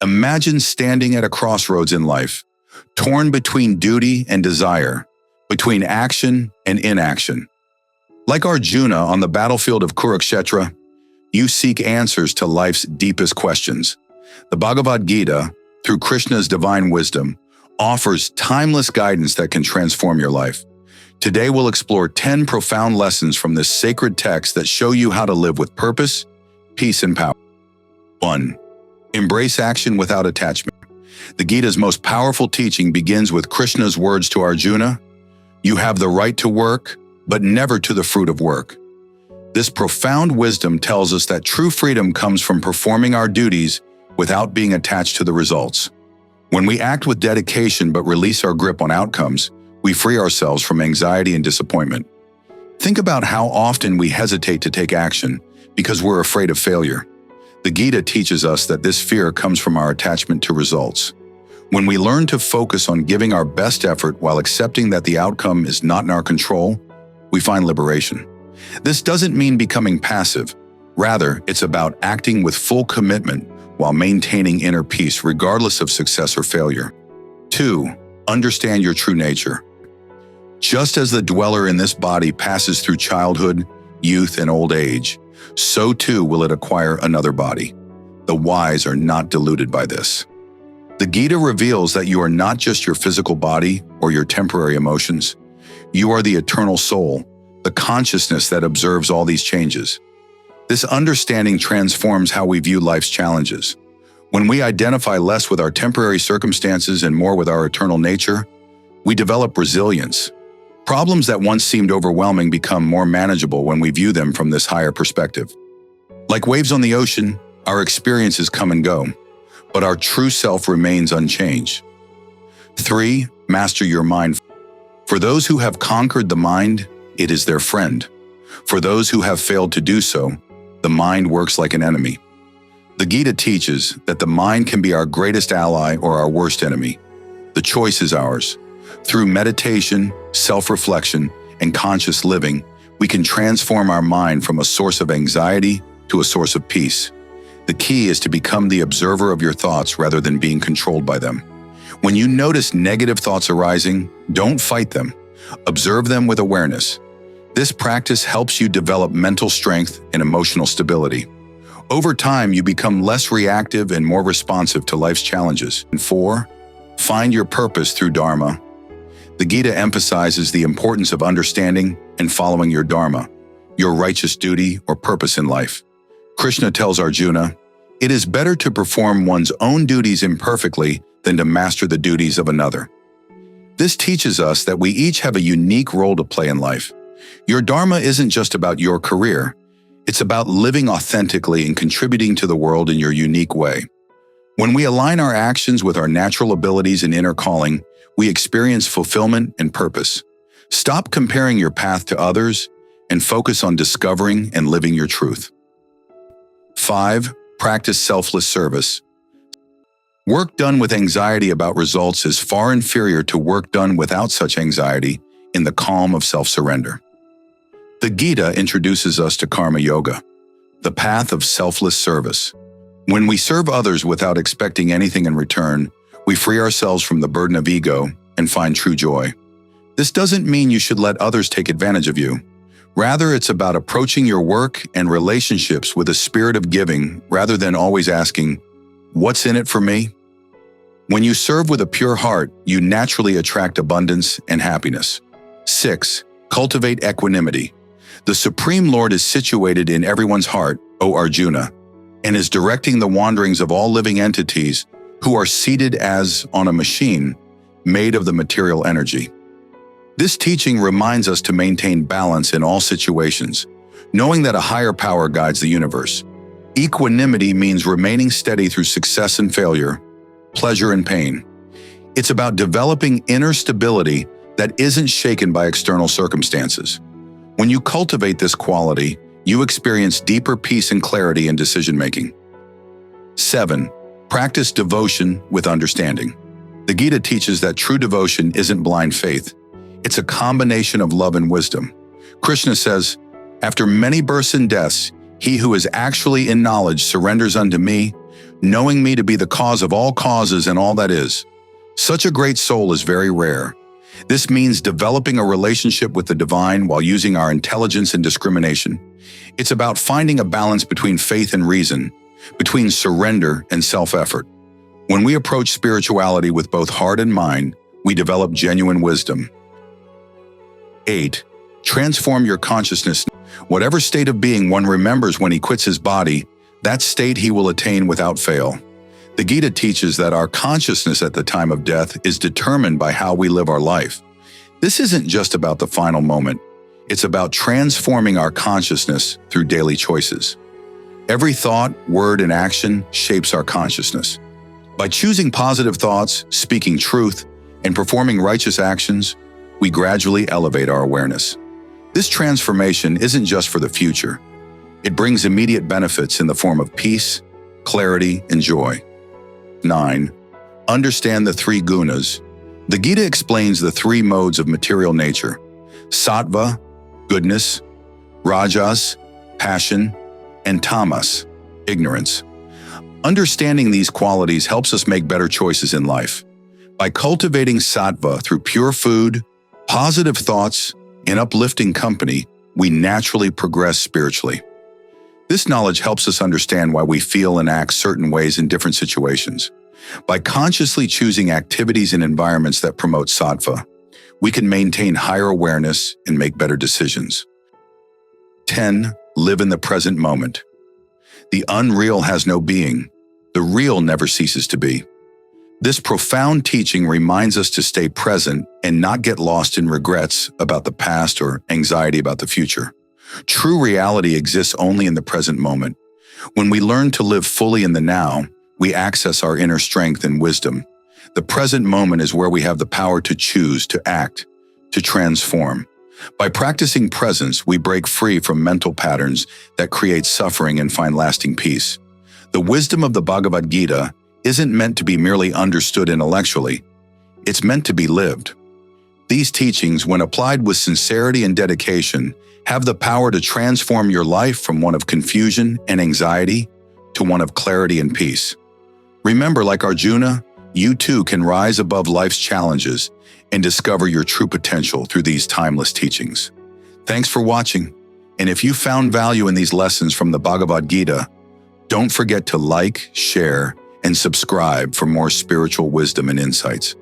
Imagine standing at a crossroads in life, torn between duty and desire, between action and inaction. Like Arjuna on the battlefield of Kurukshetra, you seek answers to life's deepest questions. The Bhagavad Gita, through Krishna's divine wisdom, offers timeless guidance that can transform your life. Today we'll explore 10 profound lessons from this sacred text that show you how to live with purpose, peace, and power. 1. Embrace action without attachment. The Gita's most powerful teaching begins with Krishna's words to Arjuna, "You have the right to work, but never to the fruit of work." This profound wisdom tells us that true freedom comes from performing our duties without being attached to the results. When we act with dedication but release our grip on outcomes, we free ourselves from anxiety and disappointment. Think about how often we hesitate to take action because we're afraid of failure. The Gita teaches us that this fear comes from our attachment to results. When we learn to focus on giving our best effort while accepting that the outcome is not in our control, we find liberation. This doesn't mean becoming passive. Rather, it's about acting with full commitment while maintaining inner peace regardless of success or failure. 2. Understand your true nature. Just as the dweller in this body passes through childhood, youth, and old age, so too will it acquire another body. The wise are not deluded by this. The Gita reveals that you are not just your physical body or your temporary emotions. You are the eternal soul, the consciousness that observes all these changes. This understanding transforms how we view life's challenges. When we identify less with our temporary circumstances and more with our eternal nature, we develop resilience. Problems that once seemed overwhelming become more manageable when we view them from this higher perspective. Like waves on the ocean, our experiences come and go, but our true self remains unchanged. 3. Master your mind. For those who have conquered the mind, it is their friend. For those who have failed to do so, the mind works like an enemy. The Gita teaches that the mind can be our greatest ally or our worst enemy. The choice is ours. Through meditation, self-reflection, and conscious living, we can transform our mind from a source of anxiety to a source of peace. The key is to become the observer of your thoughts rather than being controlled by them. When you notice negative thoughts arising, don't fight them. Observe them with awareness. This practice helps you develop mental strength and emotional stability. Over time, you become less reactive and more responsive to life's challenges. And 4. Find your purpose through Dharma. The Gita emphasizes the importance of understanding and following your Dharma, your righteous duty or purpose in life. Krishna tells Arjuna, "It is better to perform one's own duties imperfectly than to master the duties of another." This teaches us that we each have a unique role to play in life. Your Dharma isn't just about your career. It's about living authentically and contributing to the world in your unique way. When we align our actions with our natural abilities and inner calling, we experience fulfillment and purpose. Stop comparing your path to others and focus on discovering and living your truth. 5. Practice selfless service. Work done with anxiety about results is far inferior to work done without such anxiety in the calm of self-surrender. The Gita introduces us to Karma Yoga, the path of selfless service. When we serve others without expecting anything in return, we free ourselves from the burden of ego and find true joy. This doesn't mean you should let others take advantage of you. Rather, it's about approaching your work and relationships with a spirit of giving rather than always asking, "What's in it for me?" When you serve with a pure heart, you naturally attract abundance and happiness. 6. Cultivate equanimity. The Supreme Lord is situated in everyone's heart, O Arjuna, and is directing the wanderings of all living entities who are seated as on a machine made of the material energy. This teaching reminds us to maintain balance in all situations, knowing that a higher power guides the universe. Equanimity means remaining steady through success and failure, pleasure and pain. It's about developing inner stability that isn't shaken by external circumstances. When you cultivate this quality, you experience deeper peace and clarity in decision-making. 7. Practice devotion with understanding. The Gita teaches that true devotion isn't blind faith. It's a combination of love and wisdom. Krishna says, "After many births and deaths, he who is actually in knowledge surrenders unto me, knowing me to be the cause of all causes and all that is. Such a great soul is very rare. This means developing a relationship with the divine while using our intelligence and discrimination. It's about finding a balance between faith and reason, between surrender and self-effort. When we approach spirituality with both heart and mind, we develop genuine wisdom. 8. Transform your consciousness. Whatever state of being one remembers when he quits his body, that state he will attain without fail. The Gita teaches that our consciousness at the time of death is determined by how we live our life. This isn't just about the final moment. It's about transforming our consciousness through daily choices. Every thought, word, and action shapes our consciousness. By choosing positive thoughts, speaking truth, and performing righteous actions, we gradually elevate our awareness. This transformation isn't just for the future. It brings immediate benefits in the form of peace, clarity, and joy. 9. Understand the three gunas. The Gita explains the three modes of material nature: sattva, goodness; rajas, passion; and tamas, ignorance. Understanding these qualities helps us make better choices in life. By cultivating sattva through pure food, positive thoughts, and uplifting company, we naturally progress spiritually. This knowledge helps us understand why we feel and act certain ways in different situations. By consciously choosing activities and environments that promote sattva, we can maintain higher awareness and make better decisions. 10. Live in the present moment. The unreal has no being. The real never ceases to be. This profound teaching reminds us to stay present and not get lost in regrets about the past or anxiety about the future. True reality exists only in the present moment. When we learn to live fully in the now, we access our inner strength and wisdom. The present moment is where we have the power to choose, to act, to transform. By practicing presence, we break free from mental patterns that create suffering and find lasting peace. The wisdom of the Bhagavad Gita isn't meant to be merely understood intellectually. It's meant to be lived. These teachings, when applied with sincerity and dedication, have the power to transform your life from one of confusion and anxiety to one of clarity and peace. Remember, like Arjuna, you too can rise above life's challenges and discover your true potential through these timeless teachings. Thanks for watching, and if you found value in these lessons from the Bhagavad Gita, don't forget to like, share, and subscribe for more spiritual wisdom and insights.